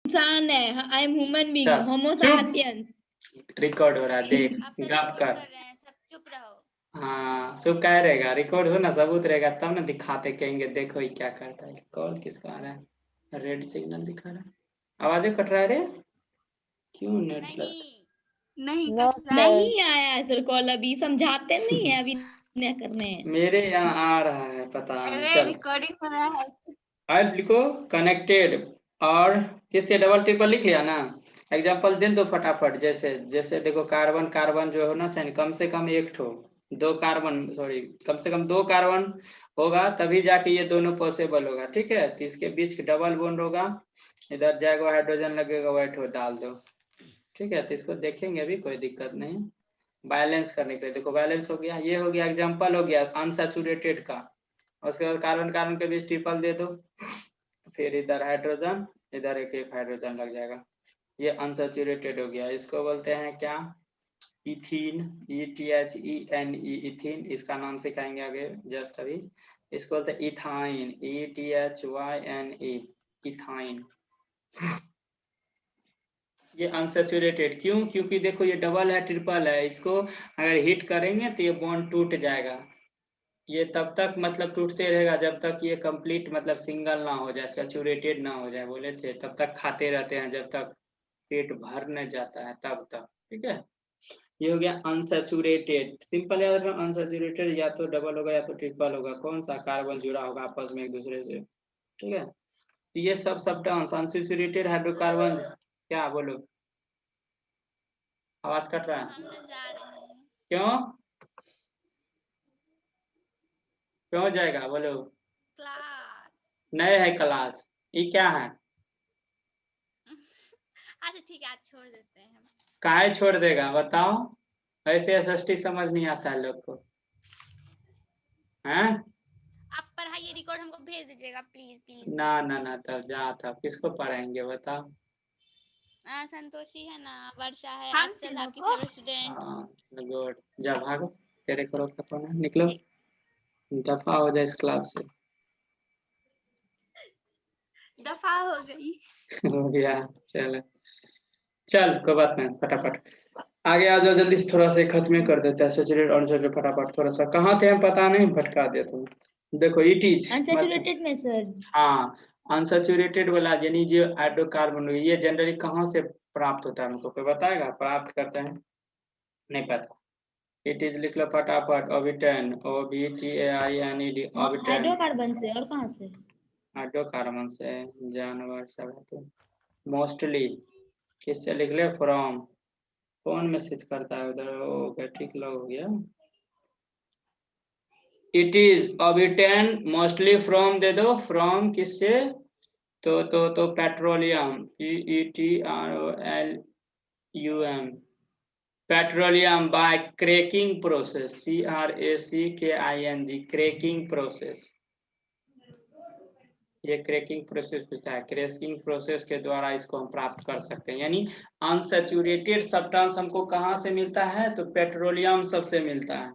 इंसान है, I am human being, चल होमो चुप, सैपियंस। रिकॉर्ड हो रहा है, देख आप सब गप रिकॉर्ड कर। कर रहे हैं, सब चुप रहो। हाँ चुप क्या रहेगा, रिकॉर्ड हो ना, सबूत रहेगा तब ना दिखाते, कहेंगे देखो ये क्या करता है। कॉल किसका आ रहा है? रेड सिग्नल दिखा रहा है, आवाजें कट रहा है रे, क्यों नेटवर्क? नहीं No, कट रहा है। नहीं आया सर कॉल, अभी समझाते नहीं है, अभी न करने हैं। मेरे यहाँ आ रहा है, पता नहीं। अरे चल रिकॉर्डिंग हो रहा है। अब लिखो कनेक्टेड, और किससे डबल ट्रिपल लिख लिया ना। एग्जांपल दे दो फटाफट, जैसे जैसे देखो कार्बन कार्बन जो होना चाहिए कम से कम एक ठो, दो कार्बन सॉरी कम से कम दो कार्बन होगा तभी जाके ये दोनों पॉसिबल होगा, ठीक है। तो इसके बीच डबल बॉन्ड होगा, इधर जाएगा हाइड्रोजन लगेगा, वही ठो डाल दो, ठीक है। तो इसको देखेंगे अभी, कोई दिक्कत नहीं। बैलेंस करने के लिए देखो, बैलेंस हो गया, ये हो गया एग्जांपल हो गया अनसैचुरेटेड का। उसके बाद कार्बन कार्बन के बीच ट्रिपल दे दो, फिर इधर हाइड्रोजन, इधर एक एक हाइड्रोजन लग जाएगा, ये अनसैचुरेटेड हो गया। इसको बोलते हैं क्या? इथीन, ETHENE इथीन, इसका नाम सिखाएंगे आगे जस्ट अभी। इसको बोलते हैं इथाइन, ETHYNE इथाइन। ये अनसैचुरेटेड क्यों? क्योंकि देखो ये डबल है ट्रिपल है, इसको अगर हिट करेंगे तो ये बॉन्ड टूट जाएगा। ये तब तक मतलब टूटते रहेगा जब तक ये कंप्लीट मतलब सिंगल ना हो जाए, सैचुरेटेड ना हो जाए, बोले थे तब तक खाते रहते हैं जब तक पेट भर न जाता है तब तक, ठीक है। ये हो गया अनसैचुरेटेड, सिंपल याद रखना, अनसैचुरेटेड या तो डबल होगा या तो ट्रिपल होगा, कौन सा कार्बन जुड़ा होगा आपस में एक दूसरे से, ठीक है। तो ये सब सब्सटेंस अनसैचुरेटेड हाइड्रोकार्बन, क्या बोलो, आवाज कट रहा है, हम तो जा रहे हैं। क्यों क्यों जाएगा बोलो? क्लास। नए है क्लास, ये क्या है? अच्छा ठीक है, आज छोड़ देते हैं हम। काहे छोड़ देगा बताओ, ऐसे एसएसटी समझ नहीं आता है लोग को, हैं? आप पढ़ाइए, रिकॉर्ड हमको भेज दीजिएगा प्लीज प्लीज। ना ना ना, तब जा, तब किसको पढ़ाएंगे बताओ। संतोषी है ना, वर्षा है, हम आंचल तीनों आपकी को? Favourite student. हाँ गुड, जा भागो, तेरे करो खत्म है, निकलो, ठीक। दफा हो जाए इस क्लास से। दफा हो गई। हो गया, चल चल कोई बात नहीं, फटाफट आगे आ जाओ जल्दी से, थोड़ा सा खत्म कर देते हैं सैचुरेटेड अनसैचुरेटेड, फटाफट थोड़ा सा, कहाँ थे हम पता नहीं, भटका दिया तुम। देखो इट इज अनसैचुरेटेड में सर, हाँ अनसैचुरेटेड वाला यानी जो हाइड्रोकार्बन ये जनरली कहाँ से प्राप्त होता है, हमको कोई बताएगा? प्राप्त करते हैं नहीं पता, इट इज लिख लो फटाफट, ऑबिटन, OBTAINED ऑबिटन, हाइड्रोकार्बन से, और कहाँ से? हाइड्रोकार्बन से, जानवर सब है तो मोस्टली किससे लिख ले, फ्रॉम, कौन मैसेज करता है उधर, ओके ठीक लो हो गया, it is obtained mostly from दे दो, फ्रॉम किससे, तो petroleum, PETROLUM, petroleum by cracking process, CRACKING, cracking process, ये क्रैकिंग प्रोसेस पूछता है, क्रैकिंग प्रोसेस के द्वारा इसको हम प्राप्त कर सकते हैं। यानी अनसैचुरेटेड सब्सटेंस हमको कहाँ से मिलता है, तो पेट्रोलियम सबसे मिलता है।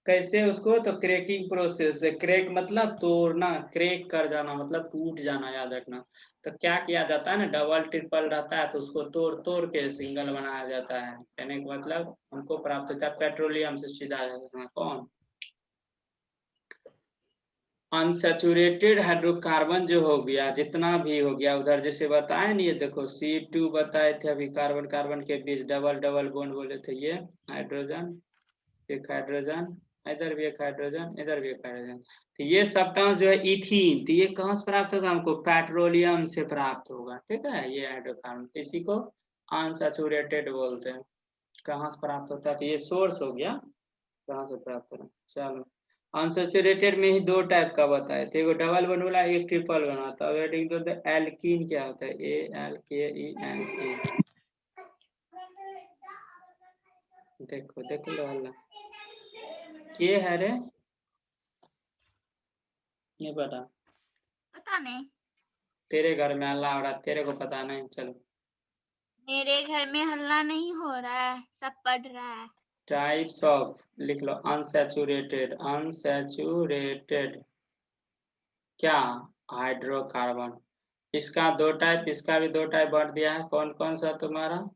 कैसे उसको, तो क्रैकिंग प्रोसेस से, क्रैक मतलब तोड़ना, क्रैक कर जाना मतलब टूट जाना, याद रखना। तो क्या किया जाता है ना, डबल ट्रिपल रहता है तो उसको तोड़ तोड़ के सिंगल बनाया जाता है, कहने का मतलब हमको प्राप्त होता है पेट्रोलियम से सीधा जाता है, कौन? अनसैचुरेटेड हाइड्रोकार्बन जो हो गया, जितना भी हो गया उधर जैसे बताए नहीं, ये देखो C2 बताए थे अभी, कार्बन कार्बन के बीच डबल डबल बॉन्ड बोले थे, ये हाइड्रोजन, एक हाइड्रोजन, इधर भी एक हाइड्रोजन, इधर भी एक हाइड्रोजन, तो ये सब्सटेंस जो है इथीन, तो ये कहाँ से प्राप्त होगा हमको, पेट्रोलियम से प्राप्त होगा, ठीक है। ये हाइड्रोकार्बन इसी को अनसैचुरेटेड बोलते हैं, कहाँ से प्राप्त होता है, तो ये सोर्स हो गया कहाँ से प्राप्त होगा। चलो अनसैचुरेटेड में ही दो टाइप का बताए थे, एगो डबल बॉन्ड वाला, एक ट्रिपल बना था। एल्कीन क्या होता है, ALKENE, देखो देख लो हल्ला, के है रे, नहीं पता, पता नहीं, तेरे घर में हल्ला हो रहा, तेरे को पता नहीं, चलो। मेरे घर में हल्ला नहीं हो रहा है, सब पढ़ रहा है। टाइप्स ऑफ लिख लो, अनसैचुरेटेड, अनसैचुरेटेड क्या, हाइड्रोकार्बन, इसका 2 टाइप, इसका भी 2 टाइप बांट दिया है। कौन कौन सा तुम्हारा?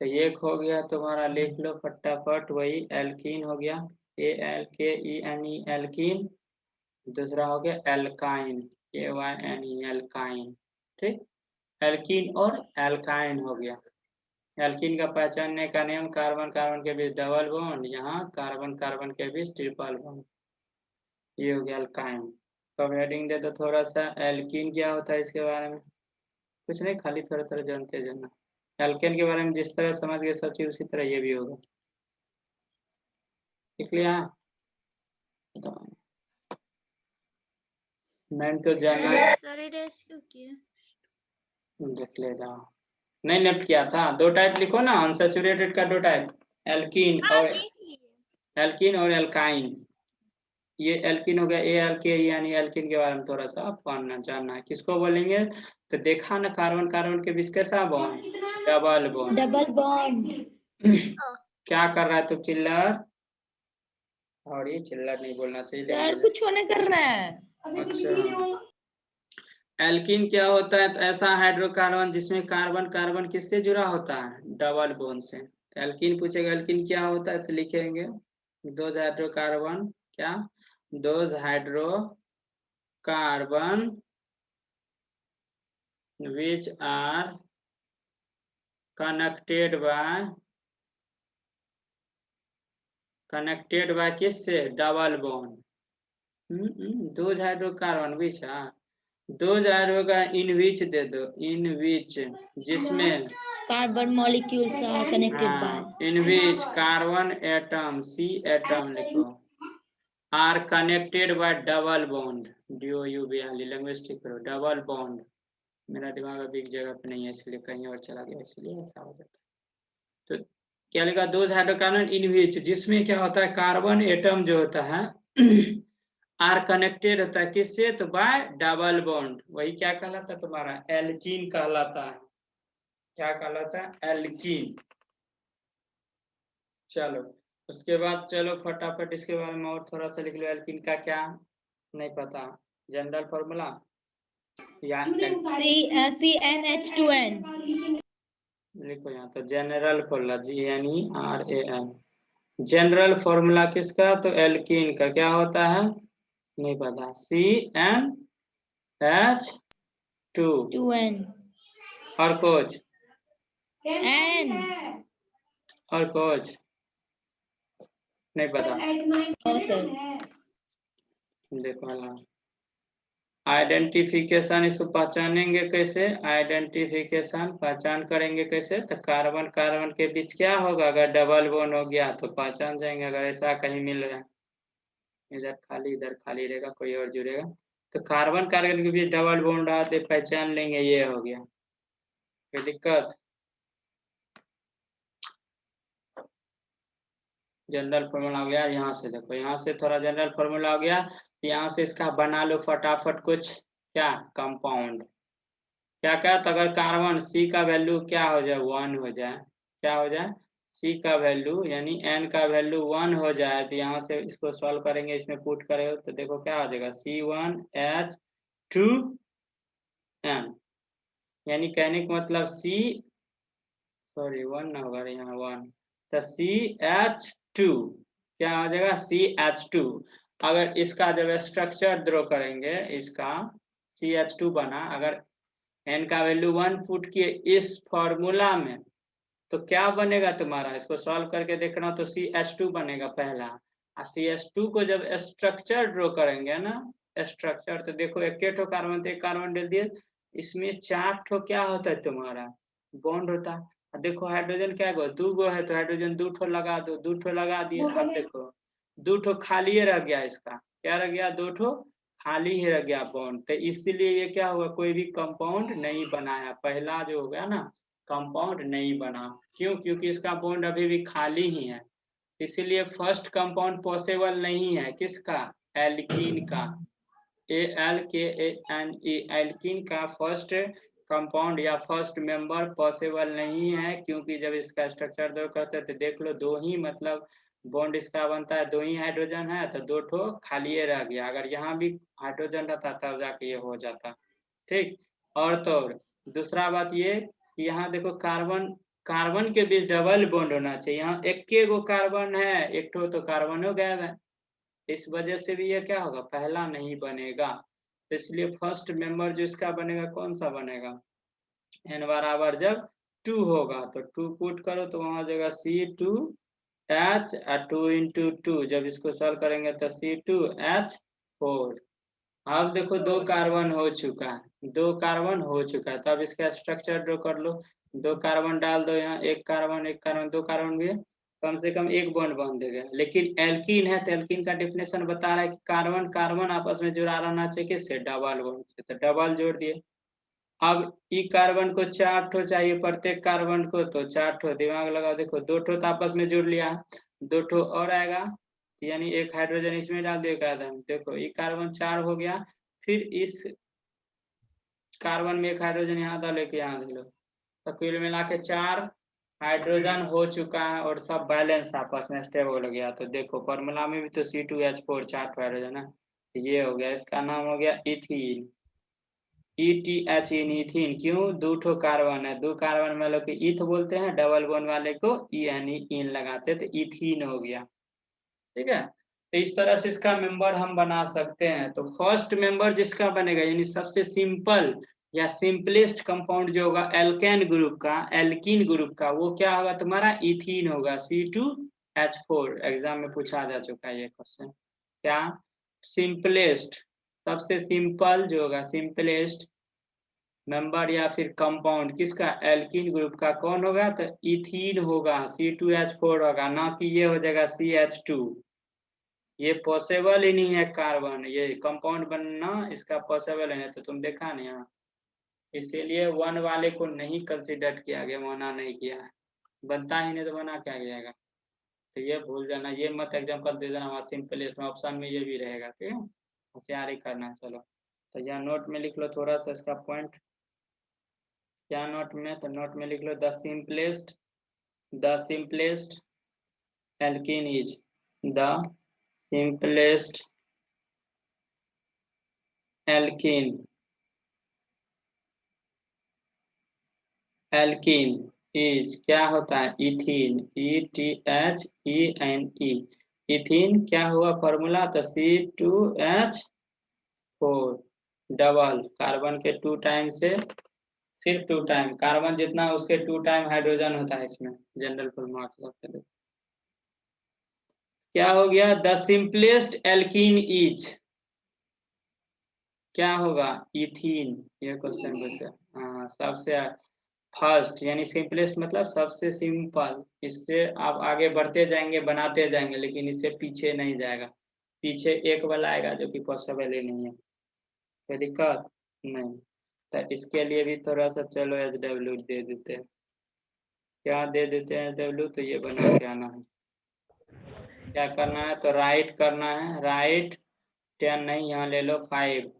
तो एक हो गया तुम्हारा, लिख लो फटाफट, वही एल्कीन हो गया, ALKENE एल्कीन। दूसरा हो गया एल्काइन, AYNE एल्काइन। ठीक, एल्कीन और एल्काइन हो गया। एल्कीन का पहचानने का नियम, कार्बन कार्बन के बीच डबल बॉन्ड, यहाँ कार्बन कार्बन के बीच ट्रिपल बॉन्ड, ये हो गया एल्काइन। तो अब हेडिंग दे दो थोड़ा सा, एल्कीन क्या होता है इसके बारे में, कुछ नहीं, खाली थोड़ा थोड़ा जानते जाना। एल्केन के बारे में जिस तरह समझ गए सब चीज, उसी तरह ये भी होगा। लिख लिया? मैं तो जाना देख लेगा, नहीं नोट किया था। 2 टाइप लिखो ना, अनसैचुरेटेड का 2 टाइप, एल्कीन और एल्काइन। ये एल्कीन हो गया, ALK यानी एल्कीन के बारे में थोड़ा सा पढ़ना जानना है। किसको बोलेंगे? तो देखा ना, कार्बन कार्बन के बीच कैसा bond, double bond. Double bond. क्या कर रहा है तू चिल्लर? और ये चिल्लर नहीं बोलना चाहिए। सर कुछ होने कर रहा है। अच्छा, एल्कीन क्या होता है? तो ऐसा हाइड्रोकार्बन जिसमें कार्बन कार्बन किससे जुड़ा होता है, डबल बॉन्ड से। तो एल्कीन पूछेगा एल्कीन क्या होता है, तो लिखेंगे 2 हाइड्रोकार्बन, क्या 2 hydrocarbon which are connected by किससे, double bond. 2 hydrocarbon which are, 2 hydrocarbon in which they दो, इन विच जिसमें carbon molecules are connected by, in which carbon atom, C atom लिखो, are connected by double bond, DOUBL linguistic करो, double bond. मेरा दिमाग अभी एक जगह पे नहीं है, इसलिए कहीं और चला गया, इसलिए ऐसा हो जाता है। तो क्या लिखा, 2 हाइड्रोकार्बन इन विच जिसमें क्या होता है, कार्बन एटम जो होता है आर कनेक्टेड होता है किससे, तो बाय डबल बॉन्ड। वही क्या कहलाता है तुम्हारा, एल्कीन कहलाता है। क्या कहलाता है, एल्कीन। चलो उसके बाद चलो फटाफट इसके बारे में और थोड़ा सा लिख लो। एल्कीन का क्या नहीं पता, जनरल फॉर्मूला या CnH2n लिखो यहाँ, तो general formula GNERAL, general formula किसका, तो एल्कीन का क्या होता है नहीं पता, CnH2 और कुछ, N और कुछ नहीं पता। देखो आइडेंटिफिकेशन, इसको पहचानेंगे कैसे, आइडेंटिफिकेशन पहचान करेंगे कैसे, तो कार्बन कार्बन के बीच क्या होगा, अगर डबल बॉन्ड हो गया तो पहचान जाएंगे। अगर ऐसा कहीं मिल रहा है, इधर खाली रहेगा, कोई और जुड़ेगा, तो कार्बन कार्बन के बीच डबल बॉन्ड रहा तो पहचान लेंगे, ये हो गया। कोई दिक्कत? जनरल फॉर्मूला हो गया। यहाँ से देखो, यहाँ से थोड़ा जनरल फॉर्मूला हो गया, यहाँ से इसका बना लो फटाफट कुछ, क्या कंपाउंड, क्या क्या, तो अगर कार्बन C का वैल्यू क्या हो जाए, 1 हो जाए, क्या हो जाए, C का वैल्यू यानी N का वैल्यू 1 हो जाए, तो यहाँ से इसको सॉल्व करेंगे, इसमें पुट करें तो देखो क्या हो जाएगा, C1H2N, यानी कहने का मतलब सॉरी 1 ना होगा यहाँ 1, तो CH2 क्या हो जाएगा, CH2। अगर इसका जब स्ट्रक्चर ड्रॉ करेंगे, इसका CH2 बना, अगर N का वैल्यू 1 पुट किए इस फॉर्मूला में, तो क्या बनेगा तुम्हारा, इसको सॉल्व करके देखना, तो CH2 बनेगा पहला। और CH2 को जब स्ट्रक्चर ड्रॉ करेंगे ना, स्ट्रक्चर, तो देखो एक कार्बन, तो एक कार्बन डाल दिए, इसमें 4 ठो क्या होता है तुम्हारा, बॉन्ड होता है। देखो हाइड्रोजन क्या गो, 2 गो है, तो हाइड्रोजन 2 ठो लगा दो, 2 ठो लगा दिए। अब देखो 2 ठो खाली रह गया, इसका क्या रह गया, 2 ठो खाली ही रह गया बॉन्ड, तो इसीलिए ये क्या हुआ, कोई भी कंपाउंड नहीं बनाया, पहला जो हो गया ना कंपाउंड नहीं बना। क्यों? क्योंकि इसका बॉन्ड अभी भी खाली ही है, इसीलिए फर्स्ट कंपाउंड पॉसिबल नहीं है, किसका, एल्कीन का, ALKANE, एल्कीन का फर्स्ट कंपाउंड या फर्स्ट मेंबर पॉसिबल नहीं है, क्योंकि जब इसका स्ट्रक्चर दो करते तो देख लो, 2 ही मतलब बॉन्ड इसका बनता है, 2 ही हाइड्रोजन है, तो 2 ठो खाली रह गया। अगर यहाँ भी हाइड्रोजन रहता तब जाके ये हो जाता। ठीक, और तो और दूसरा बात ये कि यहाँ देखो कार्बन के बीच डबल बॉन्ड होना चाहिए। यहाँ एक गो कार्बन है, एक तो कार्बन हो गया है, इस वजह से भी ये क्या होगा, पहला नहीं बनेगा। तो इसलिए फर्स्ट मेंबर जो इसका बनेगा कौन सा बनेगा, n बराबर जब 2 होगा तो 2 पुट करो तो वहां हो जाएगा C2H 2 into 2, जब इसको सॉल्व करेंगे तो C2H4। अब देखो 2 कार्बन हो चुका है, 2 कार्बन हो चुका है, तब इसका स्ट्रक्चर ड्रॉ कर लो। 2 कार्बन डाल दो यहाँ, एक कार्बन 2 कार्बन भी कम से कम एक बॉन्ड बांध देगा। लेकिन एल्कीन है तो एल्कीन का डेफिनेशन बता रहा है कि कार्बन कार्बन आपस में जुड़ा रहना चाहिए, किससे, डबल बॉन्ड से, तो डबल जोड़ दिए। अब ई कार्बन को 4 ठो चाहिए प्रत्येक कार्बन को, तो 4 ठो दिमाग लगाओ, देखो 2 ठो तो आपस में जुड़ लिया, 2 ठो और आएगा, यानी एक हाइड्रोजन इसमें डाल दिया कार्बन, देखो ई कार्बन 4 हो गया। फिर इस कार्बन में एक हाइड्रोजन यहाँ डालो, एक यहाँ डालो, तो कुल मिला के 4 हाइड्रोजन हो चुका है और सब बैलेंस आपस में स्टेबल हो गया। तो देखो फॉर्मूला में भी तो C2H4 4 हाइड्रोजन है, ये हो गया, इसका नाम हो गया इथीन। ETH इन इथीन, क्यों, 2 ठो कार्बन है, 2 कार्बन में लोग ईथ बोलते हैं, डबल बॉन्ड वाले को ई यानी इन लगाते तो इथीन हो गया। ठीक है, तो इस तरह से इसका मेंबर हम बना सकते हैं। तो फर्स्ट मेंबर जिसका बनेगा यानी सबसे सिंपल या सिंपलेस्ट कंपाउंड जो होगा एल्केन ग्रुप का, एल्कीन ग्रुप का, वो क्या होगा तुम्हारा, इथीन होगा, C2H4। एग्जाम में पूछा जा चुका है ये क्वेश्चन। क्या सिंपलेस्ट, सबसे सिंपल जो होगा, सिंपलेस्ट मेंबर या फिर कंपाउंड किसका, एल्कीन ग्रुप का कौन होगा, तो इथीन होगा, C2H4 होगा, ना कि ये हो जाएगा CH2। ये पॉसिबल ही नहीं है, कार्बन ये कंपाउंड बनना इसका पॉसिबल है, तो तुम देखा नहीं यहाँ, इसीलिए 1 वाले को नहीं कंसिडर किया गया, मना नहीं किया है, बनता ही नहीं तो बना क्या जाएगा। तो ये भूल जाना, ये मत एग्जाम्पल दे देना वहाँ सिंपलेस्ट में, ऑप्शन में ये भी रहेगा, ठीक है, होशियारी करना। चलो तो यह नोट में लिख लो थोड़ा सा इसका पॉइंट, क्या नोट में, तो नोट में लिख लो the simplest alkene is the simplest alkene is क्या होता है, इथीन, ETHENE, इथीन क्या हुआ फॉर्मूला, तो C2H4 डबल, कार्बन के 2 टाइम से सिर्फ 2 टाइम, कार्बन जितना उसके 2 टाइम हाइड्रोजन होता है इसमें, जनरल फॉर्मूला क्या हो गया, द सिंपलेस्ट एल्कीन इज क्या होगा, इथीन। ये क्वेश्चन बोलते हैं, हाँ सबसे फर्स्ट यानी सिंपलेस्ट मतलब सबसे सिंपल, इससे आप आगे बढ़ते जाएंगे बनाते जाएंगे, लेकिन इससे पीछे नहीं जाएगा, पीछे एक वाला आएगा जो कि पॉसिबल ही नहीं है, कोई दिक्कत नहीं। तो इसके लिए भी थोड़ा सा चलो HW दे देते हैं, क्या दे देते हैं HW, तो ये बना के आना है, क्या करना है, तो राइट करना है, राइट 10 नहीं, यहाँ ले लो 5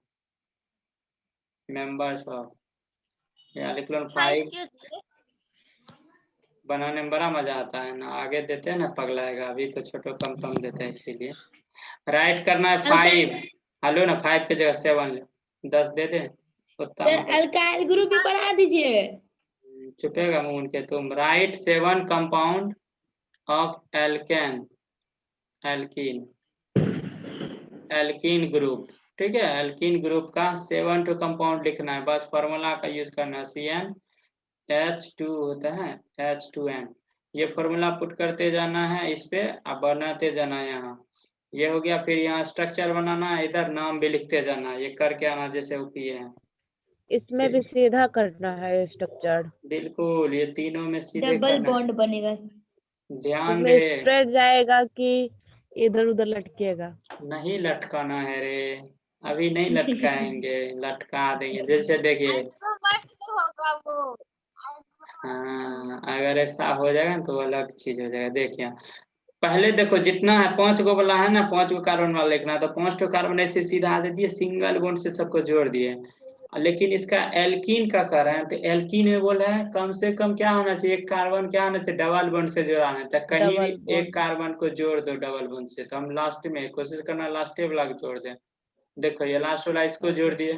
मेंबर्स ऑफ, यहाँ लिख लो 5, क्यों दिए? बनाने में बड़ा मजा आता है ना, आगे देते हैं ना पगलाएगा, अभी तो छोटो कम देते हैं, इसीलिए राइट करना है 5, हेलो ना 5 की जगह 7 10 दे दे, अल्काइल ग्रुप भी पढ़ा दीजिए। चुपेगा मुंह उनके, तुम right 7 compound of alkene group, ठीक है, एल्कीन ग्रुप का 7 टू कंपाउंड लिखना है, बस फॉर्मूला का यूज करना है, CnH2 होता है H2N, ये फॉर्मूला पुट करते जाना है इस पे, अब बनाते जाना है, यहाँ ये हो गया। फिर यहाँ स्ट्रक्चर बनाना है, इधर नाम भी लिखते जाना, ये करके आना जैसे वो किए हैं, इसमें भी सीधा करना है स्ट्रक्चर, बिल्कुल ये तीनों में सीधे डबल करना है। बॉन्ड बनेगा। ध्यान इसमें दे, स्ट्रेट जाएगा कि इधर उधर लटकेगा, नहीं लटकाना है रे, अभी नहीं लटकाएंगे, लटका देंगे, जैसे देखिए तो मस्त होगा वो, हाँ, अगर ऐसा हो जाएगा ना तो अलग चीज हो जाएगा। देखिए पहले देखो जितना है 5 गो वाला है ना, 5 गो कार्बन वाला लिखना, तो 5 गो कार्बन ऐसे सीधा दे दिए, सिंगल बॉन्ड से सबको जोड़ दिए। लेकिन इसका एल्कीन का कर रहे हैं, तो एल्कीन में बोला है कम से कम क्या होना चाहिए, एक कार्बन क्या होना चाहिए, डबल बॉन्ड से जोड़ाना है, तो कहीं डबल भी एक कार्बन को जोड़ दो डबल बॉन्ड से, तो हम लास्ट में कोशिश करना लास्ट वाला को जोड़ दें। देखो ये लास्ट वाला इसको जोड़ दिए,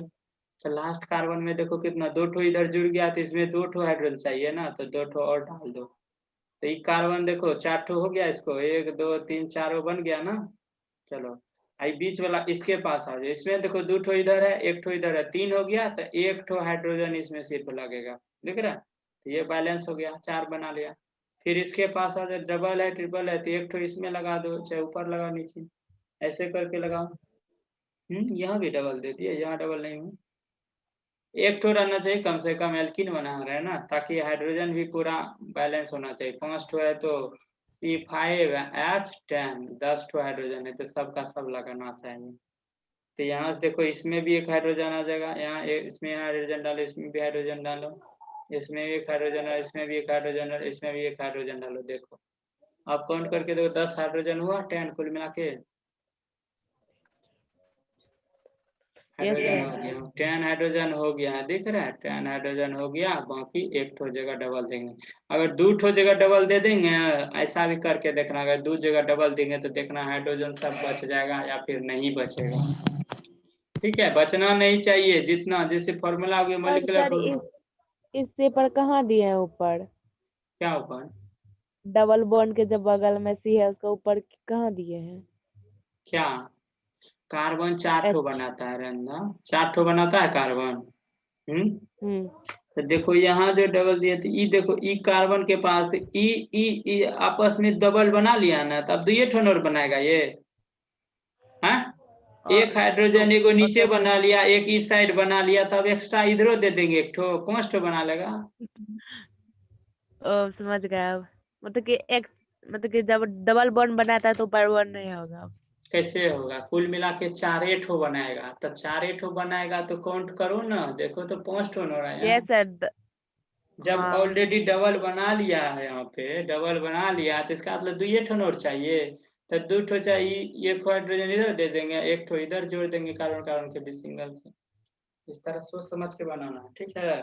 तो लास्ट कार्बन में देखो कितना 2 ठो इधर जुड़ गया, तो इसमें 2 ठो हाइड्रोजन चाहिए ना, तो 2 ठो और डाल दो। तो ये कार्बन देखो 4 ठो हो गया, इसको 1 2 3 4 बन गया ना। चलो आई बीच वाला इसके पास आ जाओ, इसमें देखो 2 ठो इधर है 1 ठो इधर है, 3 हो गया, तो 1 ठो हाइड्रोजन इसमें सिर्फ लगेगा, दिख रहा है। तो ये बैलेंस हो गया, 4 बना लिया। फिर इसके पास आ जाओ, डबल है ट्रिपल है, तो 1 ठो इसमें लगा दो, चाहे ऊपर लगा नीचे, ऐसे करके लगाओ। यहाँ भी डबल दे दिया, यहाँ डबल नहीं हुआ। 1 ठो रहना चाहिए कम से कम, एल्कीन बना रहे हैं ना, ताकि हाइड्रोजन भी पूरा बैलेंस होना चाहिए। 5 ठो है तो C5H10, 10 ठो हाइड्रोजन है तो सबका सब लगाना चाहिए। तो यहाँ से देखो इसमें भी एक हाइड्रोजन आ जाएगा, यहाँ इसमें हाइड्रोजन डालो, इसमें भी हाइड्रोजन डालो, इसमें भी एक हाइड्रोजन है, इसमें भी एक हाइड्रोजन है, इसमें भी एक हाइड्रोजन डालो। देखो अब काउंट करके देखो 10 हाइड्रोजन हुआ, 10 कुल मिला के हाइड्रोजन हो गया, 10 हाइड्रोजन हो गया, दिख रहा है 10 हाइड्रोजन हो गया। बाकी 1 ठो जगह डबल देंगे, अगर 2 ठो जगह डबल दे देंगे, ऐसा भी करके देखना, अगर 2 जगह डबल देंगे तो देखना हाइड्रोजन सब बच जाएगा या फिर नहीं बचेगा। ठीक है, बचना नहीं चाहिए, जितना जैसे फॉर्मूला हो गया मॉलिक्यूलर सर फॉर्मूला। इस पेपर कहाँ दिए हैं ऊपर? क्या ऊपर? डबल बॉन्ड के जो बगल में सी है उसके ऊपर कहाँ दिए हैं? क्या कार्बन 4 ठो बनाता है रंधा, 4 ठो बनाता है कार्बन। तो देखो यहाँ जो डबल दिए थे, ई देखो ई कार्बन के पास, तो ई आपस में डबल बना लिया ना, तब 2 ठो और बनाएगा ये। हाँ, एक हाइड्रोजन एगो नीचे बना लिया, एक इस साइड बना लिया, तब एक्स्ट्रा इधरो दे देंगे 1 ठो, 5 ठो बना लेगा। समझ गया। मतलब कि जब डबल बॉन्ड बनाता है तो ऊपर बॉन्ड नहीं होगा। कैसे होगा? कुल मिला के 4 ठो बनाएगा, तो 4 ठो बनाएगा तो काउंट करो ना, देखो तो 5 ठो हो रहा है। ये सर जब हाँ। ऑलरेडी डबल बना लिया है, यहाँ पे डबल बना लिया, तो इसका मतलब 2 ठो और चाहिए, तो 2 ठो चाहिए, 1 हाइड्रोजन इधर दे देंगे, 1 ठो इधर जोड़ देंगे कार्बन कार्बन के बीच सिंगल से। इस तरह सोच समझ के बनाना, ठीक है।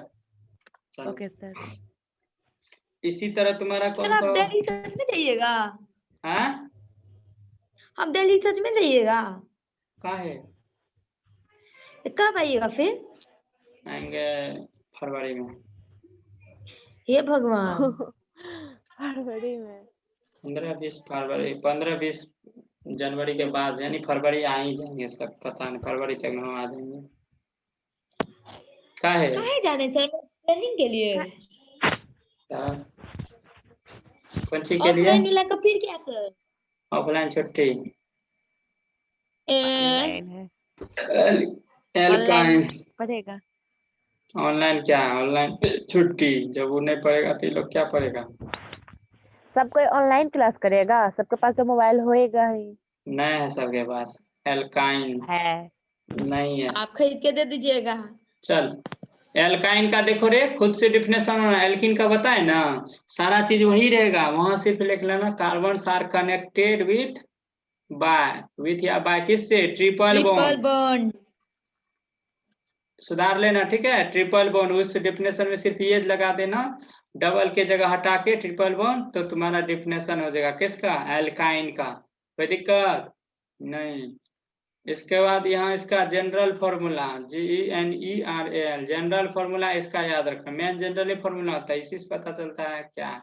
चलो ओके सर। इसी तरह तुम्हारा कौन आप सा? दिल्ली सच में जाइएगा? हाँ, आप दिल्ली सच में जाइएगा? कहाँ है? कब आइएगा फिर? आएंगे फरवरी में। हे भगवान। फरवरी में? 15-20 फरवरी, 15-20 जनवरी के बाद, यानी फरवरी आ ही जाएंगे सब, पता नहीं फरवरी तक में हम आ जाएंगे। कहाँ जाने सर? ट्रेनिंग के लिए? कौन चीज के लिए? ऑफलाइन मिला का फिर क्या सर? ऑफलाइन छुट्टी। ऑनलाइन है। एल्काइन पढ़ेगा। ऑनलाइन क्या है? ऑनलाइन छुट्टी, जब वो नहीं पढ़ेगा तो ये लोग क्या पढ़ेगा? सब कोई ऑनलाइन क्लास करेगा, सबके पास तो मोबाइल होएगा ही। नहीं है सबके पास, एल्काइन है। नहीं है। आप खरीद के दे दीजिएगा। चल एल्काइन का देखो रे, खुद से डिफिनेशन एल्किन का बताए ना, सारा चीज वही रहेगा, वहां सिर्फ लिख लेना carbon are connected with by, with या बाय किससे? Triple bond. बॉन्ड। सुधार लेना, ठीक है। ट्रिपल बॉन्ड, उस डिफिनेशन में सिर्फ ये लगा देना, डबल के जगह हटा के ट्रिपल बॉन्ड, तो तुम्हारा डिफिनेशन हो जाएगा किसका? एल्काइन का। कोई दिक्कत नहीं। इसके बाद यहाँ इसका general formula GENERAL, general formula इसका याद रखना, मेन जनरल फॉर्मूला होता है, इसी से पता चलता है क्या।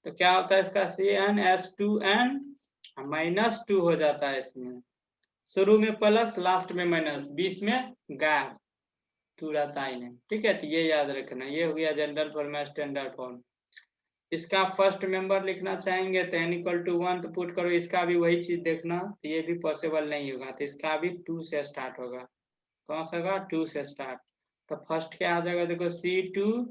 तो क्या होता है इसका? CnH2n -2 हो जाता है इसमें, शुरू में प्लस लास्ट में माइनस, बीच में गैप, पूरा साइन है, ठीक है। तो ये याद रखना, ये हो गया जनरल फॉर्म, स्टैंडर्ड फॉर्म। इसका फर्स्ट मेंबर लिखना चाहेंगे तो n=1 तो पुट करो, इसका भी वही चीज देखना, तो ये भी पॉसिबल नहीं होगा, तो इसका भी 2 से स्टार्ट होगा। कौन सा होगा? 2 से स्टार्ट। तो फर्स्ट क्या आ जाएगा? देखो C2,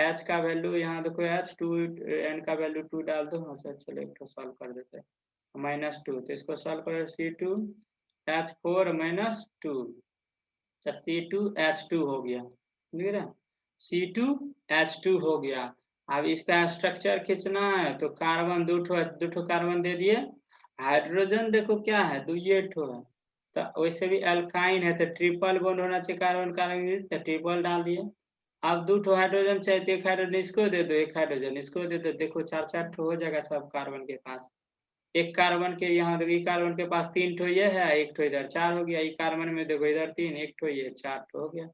H का वैल्यू यहाँ देखो H2, N का वैल्यू 2 डाल दो। अच्छा चलो एक तो सॉल्व कर देते हैं, -2, तो इसको सॉल्व करो, C2 H4 -2, C2H2 हो गया, ठीक है। C2H2 हो गया। अब इसका स्ट्रक्चर खींचना है, तो कार्बन 2 ठो कार्बन दे दिए, हाइड्रोजन देखो क्या है? 2 ठो है, तो वैसे भी अल्काइन है तो ट्रिपल बॉन्ड होना चाहिए कार्बन कार्बन, तो ट्रिपल डाल दिए। अब 2 ठो हाइड्रोजन चाहिए, तो एक हाइड्रोजन इसको दे दो, एक हाइड्रोजन इसको दे दो, देखो 4 ठो हो जाएगा सब कार्बन के पास। एक कार्बन के यहाँ देखो, कार्बन के पास 3 ठो ये है, 1 ठो इधर, 4 हो गया। एक कार्बन में देखो इधर 3, 1 ठो ये, 4 ठो हो गया।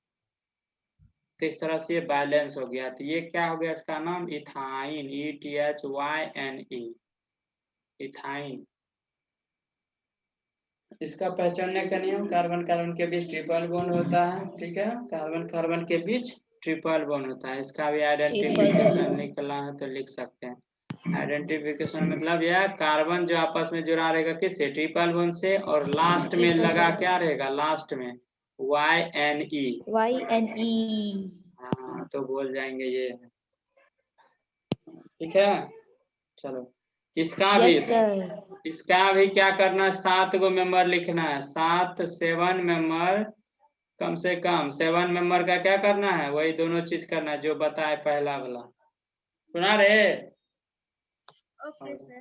तो इस तरह से ये बैलेंस हो गया। तो ये क्या हो गया, इसका नाम इथाइन, ETHYNE, इथाइन। इसका पहचानने का नियम, कार्बन कार्बन के बीच ट्रिपल बॉन्ड होता है, ठीक है, कार्बन कार्बन के बीच ट्रिपल बॉन्ड होता है। इसका भी आइडेंटिफिकेशन निकला है तो लिख सकते हैं। आइडेंटिफिकेशन मतलब यह कार्बन जो आपस में जुड़ा रहेगा किससे, ट्रिपल बॉन्ड से, और लास्ट में लगा क्या रहेगा, लास्ट में YNE। हाँ तो बोल जाएंगे ये, ठीक है। चलो इसका भी इसका भी क्या करना है, 7 गो मेंबर लिखना है, 7 मेंबर, कम से कम 7 मेंबर का क्या करना है, वही दोनों चीज करना है जो बताए पहला वाला। सुना रहे? Okay sir.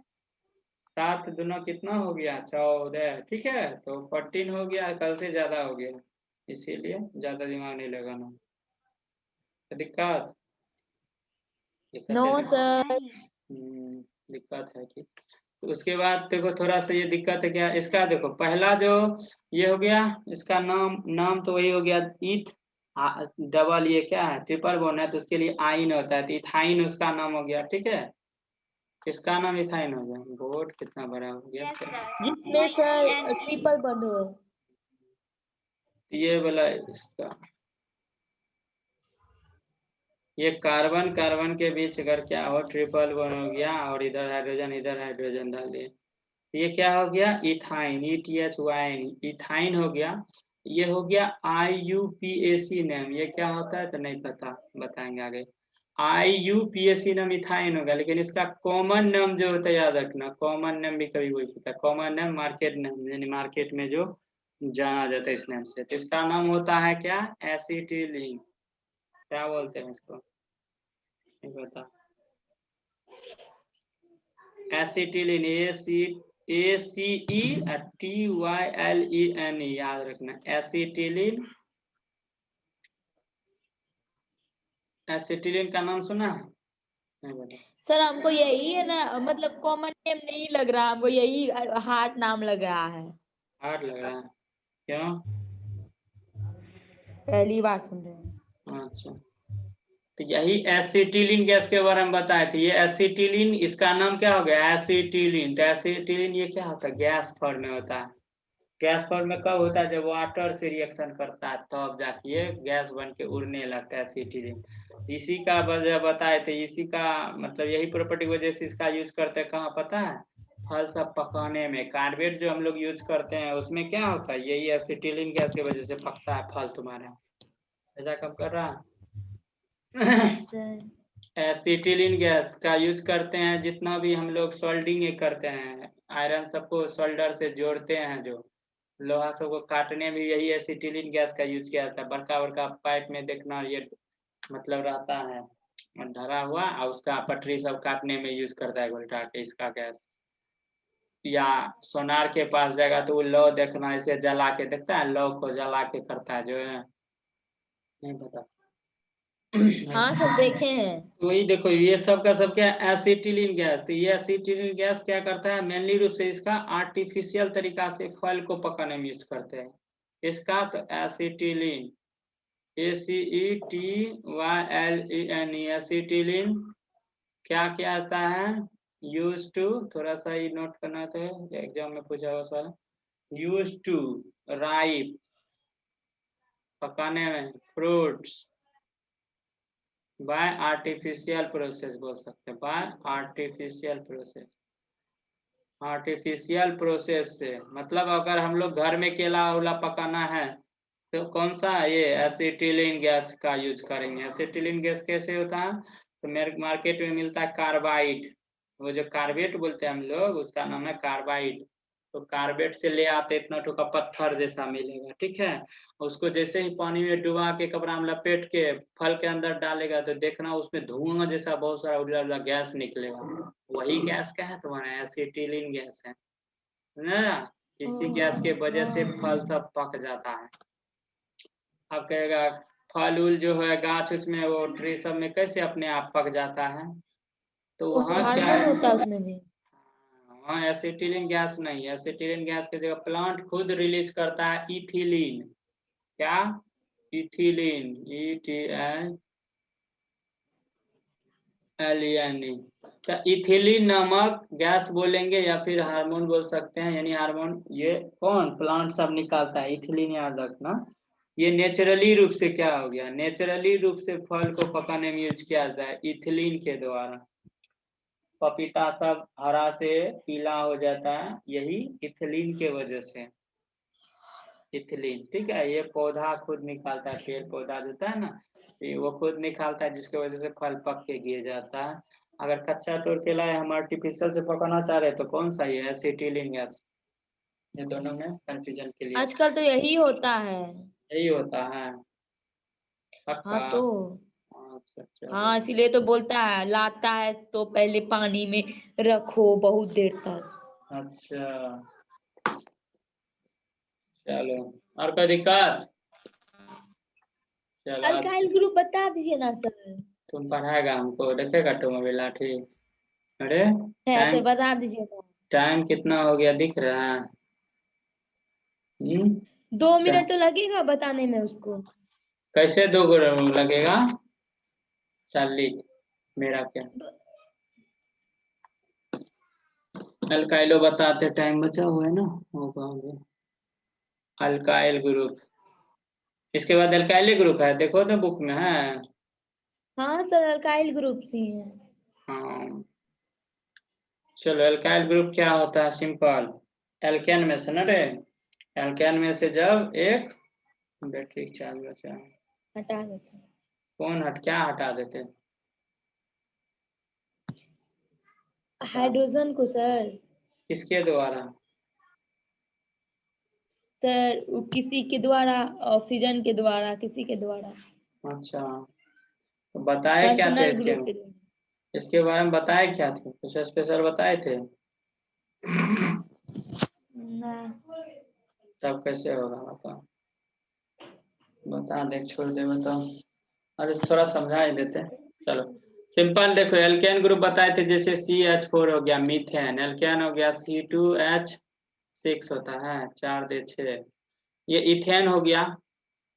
7 दोनों कितना हो गया, 14, ठीक है। तो 14 हो गया, कल से ज्यादा हो गया, इसीलिए ज्यादा दिमाग नहीं लगाना। दिक्कत नो सर। दिक्कत है कि, तो उसके बाद देखो थोड़ा सा ये दिक्कत है क्या, इसका देखो पहला जो ये हो गया, इसका नाम तो वही हो गया ईथ, डबल ये क्या है, ट्रिपल बॉन्ड है, तो उसके लिए आइन होता है, तो इथाइन उसका नाम हो गया, ठीक है। किसका नाम इथाइन हो गया, बोर्ड कितना बड़ा हो गया। Yes sir. जिसमें सर ट्रिपल बॉन्ड हो। ये वाला इसका, ये कार्बन कार्बन के बीच अगर क्या हो, ट्रिपल बॉन्ड हो गया, और इधर हाइड्रोजन डाल दिए, ये क्या हो गया, इथाइन, ETHYN, इथाइन हो गया। ये हो गया IUPAC नेम, ये क्या होता है तो नहीं पता, बताएंगे आगे। IUPAC नाम इथाइन होगा, लेकिन इसका कॉमन नाम जो होता है याद रखना, कॉमन नाम भी कभी वही होता है, कॉमन नाम मार्केट नाम, यानी मार्केट में जो जाना जाता है इस नाम से, तो इसका नाम होता है क्या, एसिटिलीन। क्या बोलते हैं इसको, नहीं पता। एसिटिलीन, ACETYLEN, याद रखना, एसिटिलीन। एसिटिलीन का नाम सुना है, नहीं पता। सर हमको यही है ना, मतलब कॉमन नेम नहीं लग रहा, हमको यही हार्ट नाम लग रहा है। हार्ड लग रहा है, क्यों? पहली बार सुन रहे हैं। अच्छा, तो यही एसिटिलीन गैस के बारे में बताए थे। ये एसिटिलीन, इसका नाम क्या हो गया, एसिटिलीन। तो एसिटिलीन ये क्या होता है, गैस फॉर्म में होता है। गैस फॉर्म में कब होता है, जब वाटर से रिएक्शन करता है तब जाके ये गैस बन के उड़ने लगता है एसिटिलीन। इसी का वजह बताए थे, इसी का मतलब यही प्रॉपर्टी वजह से इसका यूज करते हैं, कहाँ पता है, फल सब पकाने में। कार्बेट जो हम लोग यूज करते हैं उसमें क्या होता है, यही एसिटिलीन गैस की वजह से पकता है फल तुम्हारा। ऐसा कब कर रहा है एसिटिलीन गैस का यूज करते हैं, जितना भी हम लोग सोल्डिंग करते हैं, आयरन सबको सोल्डर से जोड़ते हैं, जो लोहा सबको काटने में यही एसिटिलीन गैस का यूज किया जाता है। बड़का बड़का पाइप में देखना, ये मतलब रहता है धरा हुआ, और उसका पटरी सब काटने में यूज करता है उल्टा के इसका गैस। या सोनार के पास जाएगा तो वो लौ देखना, इसे जला के देखता है, लौ को जला के करता है, जो है नहीं पता। हाँ सर देखे हैं। वही देखो, ये सब का सब क्या, एसिटिलीन गैस। तो ये एसिटिलीन गैस क्या करता है, मेनली रूप से इसका आर्टिफिशियल तरीका से फल को पकाने में यूज करते हैं इसका। तो एसिटिलीन, ACETYLEN, एसिटिलीन क्या क्या आता है, यूज टू, थोड़ा सा ही नोट करना था, एग्जाम में पूछा हुआ सवाल, यूज टू राइप, पकाने में, फ्रूट्स, बाय आर्टिफिशियल प्रोसेस बोल सकते हैं, bye artificial process. Artificial process से मतलब अगर हम लोग घर में केला उला पकाना है तो कौन सा, ये एसिटिलीन गैस का यूज करेंगे। एसिटिलीन गैस कैसे होता है, तो मेरे मार्केट में मिलता है कार्बाइड, वो जो कार्बेट बोलते हैं हम लोग, उसका नाम है कार्बाइड। तो कार्बेट से ले आते इतना टुका पत्थर जैसा मिलेगा, ठीक है। उसको जैसे ही पानी में डुबा के कपड़ा में लपेट के फल के अंदर डालेगा तो देखना उसमें धुआं जैसा बहुत सारा उजला उजला गैस निकलेगा, वही गैस क्या है तुम्हारा, एसिटिलीन गैस है ना। इसी गैस के वजह से फल सब पक जाता है। अब कहेगा फल उल जो है गाछ, उसमें वो ट्री सब में कैसे अपने आप पक जाता है, तो वहाँ क्या है, होता है उसमें भी। वहाँ एसिटिलीन गैस नहीं, एसिटिलीन गैस की जगह प्लांट खुद रिलीज करता है इथिलीन। क्या, इथिलीन, ETHLENE। तो इथिलीन नामक गैस बोलेंगे या फिर हार्मोन बोल सकते हैं, यानी हार्मोन ये कौन प्लांट सब निकालता है, इथिलीन याद रखना। ये नेचुरली रूप से क्या हो गया, नेचुरली रूप से फल को पकाने में यूज किया जाता है इथिलीन के द्वारा। पपीता सब हरा से पीला हो जाता है, यही इथिलीन के वजह से, इथिलीन। ठीक है, ये पौधा खुद निकालता है, पेड़ पौधा देता है ना, वो खुद निकालता है, जिसके वजह से फल पक के गिर जाता है। अगर कच्चा तोड़ के लाए हम आर्टिफिशियल से पकाना चाह रहे हैं तो कौन सा ये एसिटिलीन गैस, ये दोनों में कंफ्यूजन के लिए आजकल तो यही होता है। यही होता है पक्का। हाँ तो अच्छा चलो। हाँ, इसीलिए तो बोलता है लाता है तो पहले पानी में रखो बहुत देर तक। अच्छा चलो, और कोई दिक्कत? चलो आज अल्काइल ग्रुप बता दीजिए ना सर। तुम पढ़ाएगा हमको, देखेगा तुम अभी लाठी। अरे है सर, टाइम, बता दीजिए ना। टाइम कितना हो गया दिख रहा है? 2 मिनट तो लगेगा बताने में उसको। कैसे 2 लगेगा? चल लिख, मेरा क्या अल्काइलो बताते, टाइम बचा हुआ है ना, होगा अल्काइल ग्रुप। इसके बाद अल्काइल ग्रुप है, देखो तो बुक में है। हाँ सर, अल्काइल ग्रुप ही है। हाँ चलो, अल्काइल ग्रुप क्या होता है, सिंपल एल्केन में से ना रे, एल्केन में से जब एक बैटरी चार्ज बचा, हटा दीजिए। कौन क्या हटा देते? हाइड्रोजन को सर। किसके द्वारा? सर किसी के द्वारा, ऑक्सीजन के द्वारा, किसी के द्वारा। अच्छा, तो बताए क्या थे फंक्शनल इसके, ग्रुप के द्वारा। इसके बारे में बताए क्या थे, कुछ स्पेशल बताए थे? ना। तब कैसे होगा बताओ, बता दे छोड़ दे बताओ, अरे थोड़ा समझा ही देते। चलो सिंपल देखो, एल्केन ग्रुप बताए थे, जैसे CH4 हो गया मीथेन, एल्केन हो गया C2H6 होता है 4 दे 6, ये इथेन हो गया।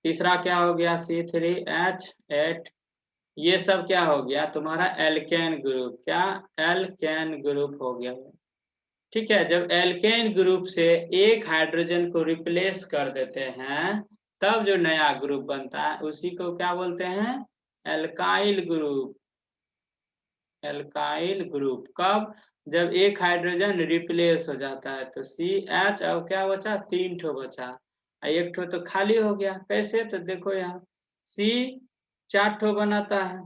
तीसरा क्या हो गया C3H8, ये सब क्या हो गया तुम्हारा एल्केन ग्रुप, क्या एल्केन ग्रुप हो गया। ठीक है, जब एल्केन ग्रुप से एक हाइड्रोजन को रिप्लेस कर देते हैं तब जो नया ग्रुप बनता है उसी को क्या बोलते हैं, एल्काइल ग्रुप। एल्काइल ग्रुप कब, जब एक हाइड्रोजन रिप्लेस हो जाता है, तो CH अब क्या बचा, 3 ठो बचा, एक ठो तो खाली हो गया। कैसे, तो देखो यहाँ C 4 ठो बनाता है,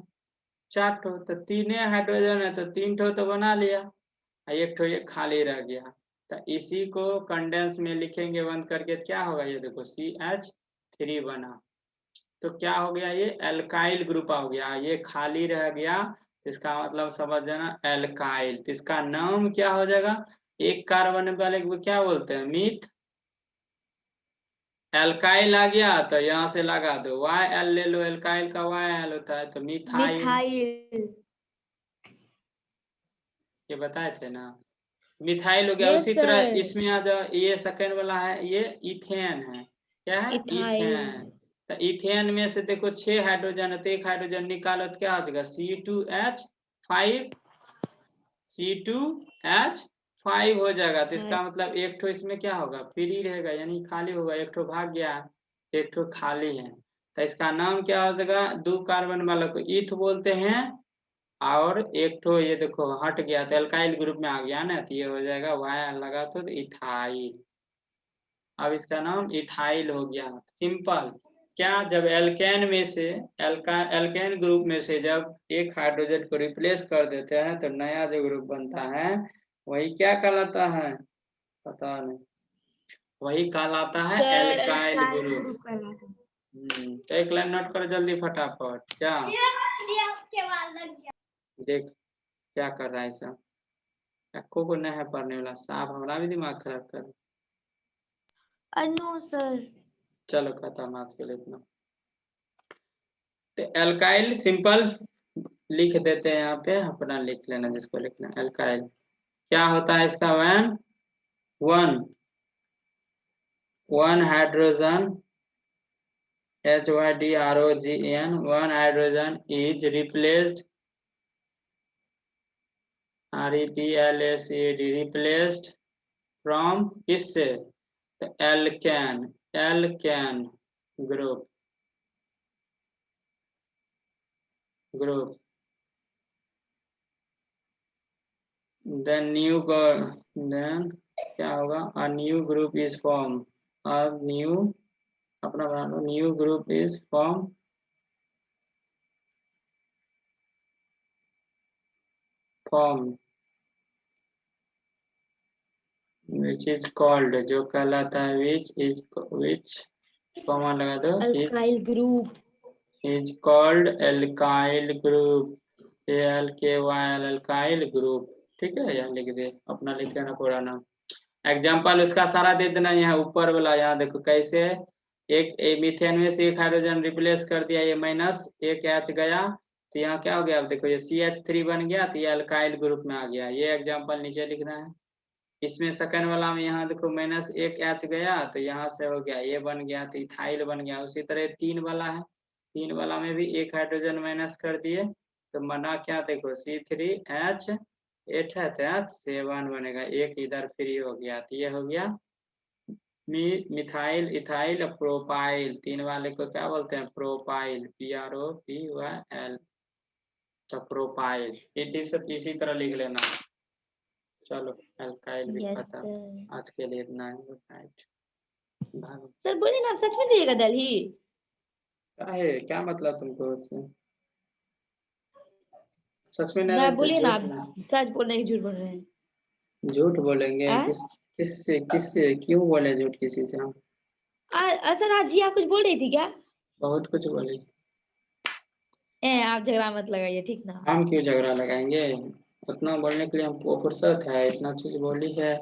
4 ठो तो 3 हाइड्रोजन है तो 3 ठो तो बना लिया, एक ठो ये खाली रह गया। तो इसी को कंडेंस में लिखेंगे बंद करके, क्या होगा, ये देखो CH3 बना, तो क्या हो गया, ये एल्काइल ग्रुप हो गया, ये खाली रह गया, इसका मतलब समझ जाना एल्काइल। तो इसका नाम क्या हो जाएगा, एक कार्बन वाले को क्या बोलते हैं, मीथ। एल्काइल आ गया तो यहाँ से लगा दो YL ले लो, एल्काइल का YL होता है, तो मिथाइल। मिथाइल। ये बताए थे ना, मिथाइल हो गया। यस उसी तरह सर। इसमें आ जाओ, ये सेकेंड वाला है, ये इथेन है, क्या है, इथाइल। इथेन। तो इथेन में से देखो 6 हाइड्रोजन है, तो एक हाइड्रोजन निकालो तो क्या हो जाएगा C2H5, C2H5 हो जाएगा। तो इसका मतलब एक ठो इसमें क्या होगा, फ्री रहेगा, यानी खाली होगा, एक ठो भाग गया, एक ठो खाली है। तो इसका नाम क्या हो जाएगा, 2 कार्बन वाला को ईथ बोलते हैं, और एक ठो ये देखो हट गया तो एल्काइल ग्रुप में आ गया ना, तो ये हो जाएगा Y लगा तो इथाइल। अब इसका नाम इथाइल हो गया, सिंपल। क्या, जब एल्केन में से एल्केन ग्रुप में से जब एक हाइड्रोजन को रिप्लेस कर देते हैं तो नया जो ग्रुप बनता है वही क्या कहलाता है, पता नहीं, वही कहलाता है sir alkyl alkyl group. Group कहलाता है। तो एक लाइन नोट करो जल्दी फटाफट, क्या देख क्या कर रहा है सब, को नहीं है पढ़ने वाला, साफ हमारा भी दिमाग खराब कर। No sir. चलो खत्म आज के लिए इतना। तो एल्काइल सिंपल लिख देते हैं, यहाँ पे अपना लिख लेना जिसको लिखना। एल्काइल क्या होता है, इसका one hydrogen HYDROGN, one hydrogen is replaced, REPLACD, replaced from किससे? तो alkane group then then क्या होगा? A new group is formed, a new अपना बना लो, new group is formed which is called, जो कहलाता है which कॉमा लगा दो, alkyl group is called alkyl group, ALKYL alkyl group। ठीक है, यहाँ लिख दे, अपना लिख लेना पूरा नाम। एग्जाम्पल उसका सारा दे देना, यहाँ ऊपर वाला, यहाँ देखो कैसे एक मीथेन में से एक हाइड्रोजन रिप्लेस कर दिया, ये माइनस एक H गया, तो यहाँ क्या हो गया? अब देखो ये CH3 बन गया, तो ये अल्काइल ग्रुप में आ गया। ये एग्जाम्पल नीचे लिखना है। इसमें सेकंड वाला में यहाँ देखो माइनस एक H गया, तो यहाँ से हो गया ये बन गया, तो इथाइल बन गया। उसी तरह 3 वाला है, 3 वाला में भी एक हाइड्रोजन माइनस कर दिए, तो बना क्या? देखो C3H8 है, तो H7 बनेगा, एक इधर फ्री हो गया, तो ये हो गया मिथाइल इथाइल प्रोपाइल। 3 वाले को क्या बोलते हैं? प्रोपाइल, PROPYL, तो प्रोपाइल। इसी तरह लिख लेना। चलो अल्काइल भी यस खत्म, सर। आज के लिए इतना है। Good night. सर बोलिए ना, आप सच में जाइएगा दिल्ली? क्या मतलब तुमको उससे? सच में ना नहीं, बोलिए ना, झूठ आप सच बोल रहे हैं कि झूठ बोल रहे हैं? झूठ बोलेंगे? आ? किससे क्यों बोले झूठ किसी से? हम सर आज जी आप कुछ बोल रही थी क्या? बहुत कुछ बोले। आप झगड़ा मत लगाइए, ठीक ना? हम क्यों झगड़ा लगाएंगे? उतना बोलने के लिए हमको फुर्सत है, इतना चीज बोली है।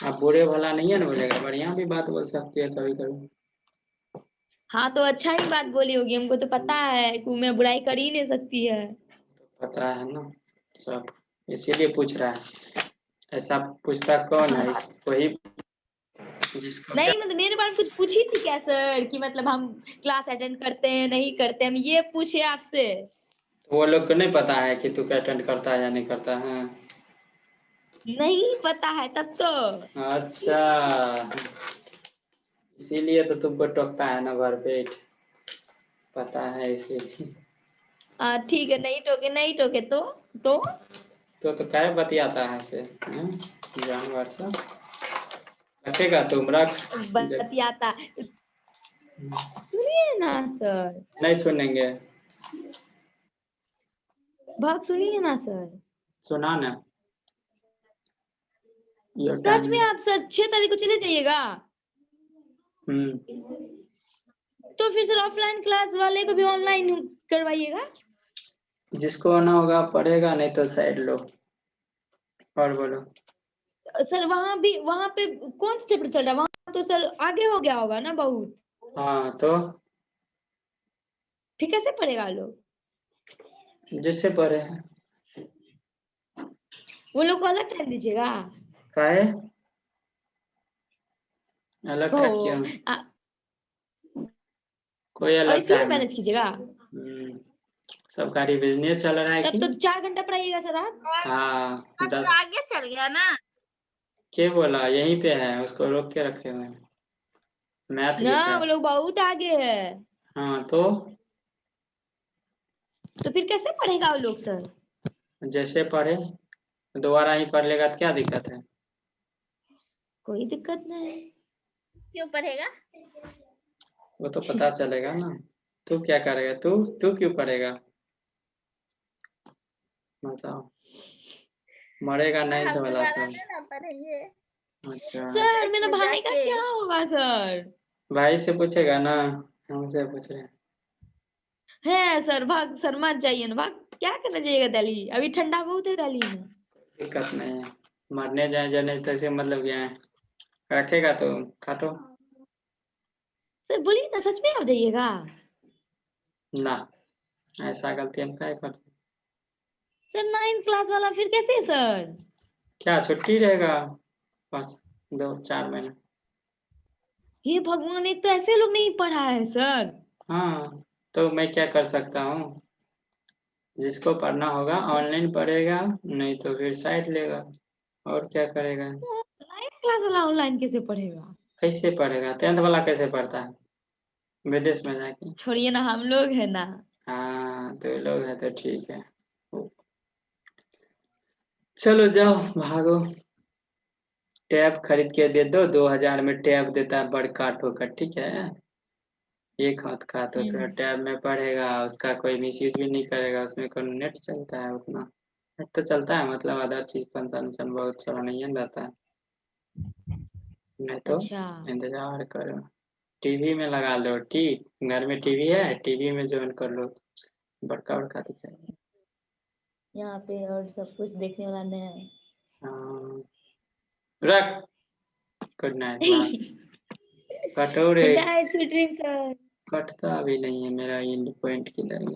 आप बुरे भला नहीं है ना बोलेगा, बढ़िया भी बात बोल सकती है कभी कभी। हाँ तो अच्छा ही बात बोली होगी, हमको तो पता है कि मैं बुराई कर ही नहीं सकती है। पता है ना सब, इसीलिए पूछ रहा है। ऐसा पूछता कौन है? वही जिसको नहीं मतलब मेरे बारे में कुछ पूछी थी क्या सर, कि मतलब हम क्लास अटेंड करते हैं नहीं करते, हम ये पूछे आपसे? वो लोग को नहीं पता है कि तू अटेंड करता है या नहीं करता है? नहीं पता है तब तो। अच्छा, इसीलिए तो तुमको टोकता है ना भरपेट, पता है इसीलिए। ठीक है, नहीं टोके तो तो क्या बतियाता है से जानवर से? रखेगा तुम, रख। बतियाता। सुनिए ना सर, नहीं सुनेंगे? बात सुनिए ना सर। सुना ना। सच में आप सर 6 तारीख को चले जाइएगा? तो फिर सर ऑफलाइन क्लास वाले को भी ऑनलाइन करवाइएगा। जिसको आना होगा पढ़ेगा, नहीं तो साइड लो। और बोलो। सर वहां पे कौन सा चैप्टर चल रहा है? वहां तो सर आगे हो गया होगा ना बहुत। हाँ तो फिर कैसे पढ़ेगा लोग? जिससे पढ़े। वो लोग को अलग टाइम दीजिएगा? काहे अलग टाइम ओ क्यों? कोई अलग इसीलिए टाइम है? मैनेज कीजिएगा। सबका रिविजन चल रहा है तब कि तो 4 घंटा पढ़ाइएगा सर आप। हाँ अब 10। तो आगे चल गया ना। क्या बोला? यहीं पे है, उसको रोक के रखे हुए हैं। मैथ ना विषय। वो लोग बहुत आगे है। हाँ तो फिर कैसे पढ़ेगा वो लोग सर? जैसे पढ़े, दोबारा ही पढ़ लेगा तो क्या दिक्कत है? कोई दिक्कत नहीं। क्यों पढ़ेगा? वो तो पता चलेगा ना। तू क्या करेगा? तू क्यों पढ़ेगा? बताओ। मरेगा नहीं तो हम वाला दोबारा सब। ना पढ़ेंगे। अच्छा, सर मेरा भाई का जाके। क्या होगा सर? भाई से पूछेगा ना, हमसे पूछ रहे हैं। है सर, भाग सर मत जाइए ना, भाग क्या करने जाइएगा दिल्ली? अभी ठंडा बहुत है दिल्ली में। दिक्कत नहीं है, मरने जाए जाने तैसे मतलब क्या है? रखेगा तो काटो सर बोलिए ना, सच में आप जाइएगा? ना। ऐसा गलती हम क्या करते? सर 9th क्लास वाला फिर कैसे सर? क्या छुट्टी रहेगा बस 2-4 महीने? हे भगवान, एक तो ऐसे लोग नहीं पढ़ा है सर। हाँ, तो मैं क्या कर सकता हूँ, जिसको पढ़ना होगा ऑनलाइन पढ़ेगा, नहीं तो फिर साइट लेगा, और क्या करेगा। ऑनलाइन क्लास वाला ऑनलाइन कैसे पढ़ेगा? कैसे पढ़ेगा, 10th वाला कैसे पढ़ता है विदेश में जाके। छोड़िए ना, हम लोग है ना। हाँ, तो ये लोग है तो ठीक है। चलो जाओ भागो, टैब खरीद के दे दो, 2000 में टैब देता है बड़का ठोकर, ठीक है। एक हाथ का, तो उसका टैब में पढ़ेगा, उसका कोई मिसयूज भी नहीं करेगा, उसमें कोई नेट चलता है उतना, नेट तो चलता है, मतलब अदर चीज फंक्शन वंक्शन बहुत चला नहीं रहता है, नहीं तो अच्छा, इंतजार करो। टीवी में लगा लो, घर में टीवी है, टीवी में ज्वाइन कर लो, बड़का बड़का दिखाएगा। यहाँ पे और सब कुछ देखने वाला नहीं है। हाँ, रख, गुड नाइट, बाय। कटोरे, गुड नाइट, स्वीट ड्रीम्स। कटता भी नहीं है मेरा, इंड पॉइंट की लगी।